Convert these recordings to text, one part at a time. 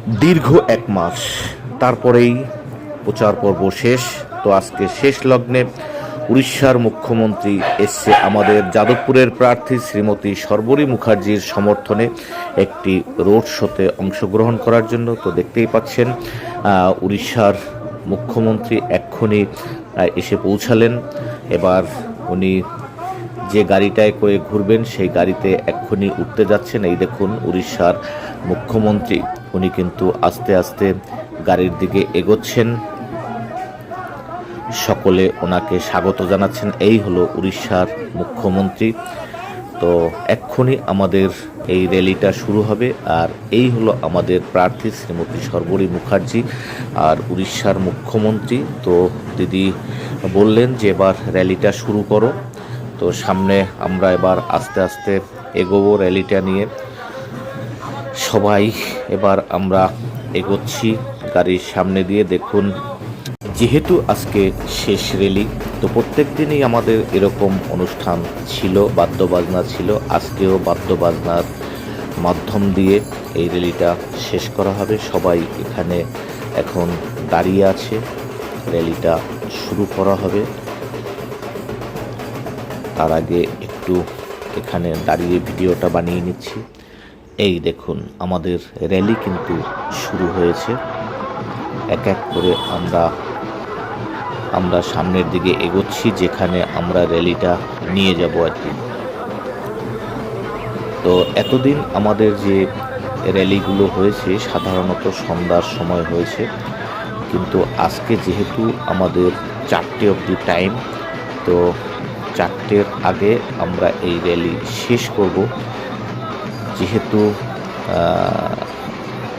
দীর্ঘ 1 মাস তারপরেই প্রচার পর্ব শেষ। তো আজকে শেষ লগ্নে উড়িষ্যার মুখ্যমন্ত্রী এসছে আমাদের যাদবপুরের প্রার্থী শ্রীমতী শর্বরী মুখার্জির সমর্থনে একটি রোড শোতে অংশগ্রহণ করার জন্য। তো দেখতেই পাচ্ছেন উড়িষ্যার মুখ্যমন্ত্রী এক্ষুনি এসে পৌঁছালেন। এবার উনি যে গাড়িটায় করে ঘুরবেন সেই গাড়িতে এক্ষুনি উঠতে যাচ্ছেন। এই দেখুন উড়িষ্যার মুখ্যমন্ত্রী, উনি কিন্তু আস্তে আস্তে গাড়ির দিকে এগোচ্ছেন। সকলে ওনাকে স্বাগত জানাচ্ছেন। এই হলো উড়িষ্যার মুখ্যমন্ত্রী। তো এক্ষুনি আমাদের এই র্যালিটা শুরু হবে। আর এই হলো আমাদের প্রার্থী শ্রীমতী শর্বরী মুখার্জি আর উড়িষ্যার মুখ্যমন্ত্রী। তো দিদি বললেন যে এবার র্যালিটা শুরু করো। তো সামনে আমরা এবার আস্তে আস্তে এগোবো র্যালিটা নিয়ে। সবাই এবার আমরা এগোচ্ছি গাড়ির সামনে দিয়ে। দেখুন, যেহেতু আজকে শেষ র্যালি, তো প্রত্যেক দিনই আমাদের এরকম অনুষ্ঠান ছিল, বাদ্যবাজনা ছিল। আজকেও বাদ্যবাজনার মাধ্যম দিয়ে এই র্যালিটা শেষ করা হবে। সবাই এখানে এখন দাঁড়িয়ে আছে, র্যালিটা শুরু করা হবে। তার আগে একটু এখানে দাঁড়িয়ে ভিডিওটা বানিয়ে নিচ্ছি। এই দেখুন আমাদের র্যালি কিন্তু শুরু হয়েছে। এক এক করে আমরা সামনের দিকে এগোচ্ছি, যেখানে আমরা র্যালিটা নিয়ে যাব আর কি। তো এতদিন আমাদের যে র্যালিগুলো হয়েছে সাধারণত সন্ধ্যার সময় হয়েছে, কিন্তু আজকে যেহেতু আমাদের 4টে অবধি টাইম, তো 4টের আগে আমরা এই র্যালি শেষ করব। যেহেতু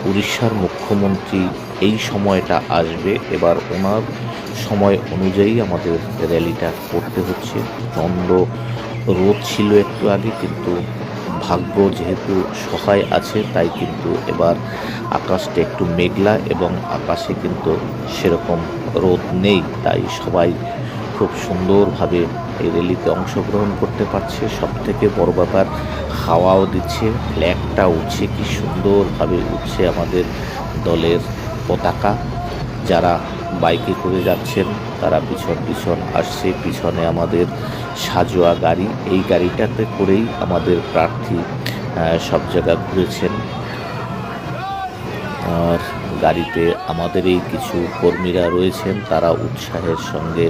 উড়িষ্যার মুখ্যমন্ত্রী এই সময়টা আসবে, এবার ওনার সময় অনুযায়ী আমাদের র্যালিটা করতে হচ্ছে। প্রচণ্ড রোদ ছিল একটু আগে, কিন্তু ভাগ্য যেহেতু সহায় আছে, তাই কিন্তু এবার আকাশটা একটু মেঘলা এবং আকাশে কিন্তু সেরকম রোদ নেই। তাই সবাই খুব সুন্দরভাবে এই র্যালিতে অংশগ্রহণ করতে পারছে। সবথেকে বড় ব্যাপার, হাওয়াও দিচ্ছে, ফ্ল্যাগটা উঠছে, কি সুন্দরভাবে উঠছে আমাদের দলের পতাকা। যারা বাইকে করে যাচ্ছেন তারা পিছন পিছন আসছে। পিছনে আমাদের সাজোয়া গাড়ি, এই গাড়িটাতে করেই আমাদের প্রার্থী সব জায়গা ঘুরেছেন। আর গাড়িতে আমাদের এই কিছু কর্মীরা রয়েছেন, তারা উৎসাহের সঙ্গে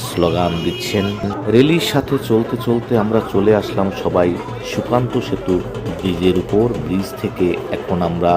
স্লোগান দিচ্ছেন। র্যালির সাথে চলতে চলতে আমরা চলে আসলাম সবাই সুকান্ত সেতু ব্রিজের উপর। ব্রিজ থেকে এখন আমরা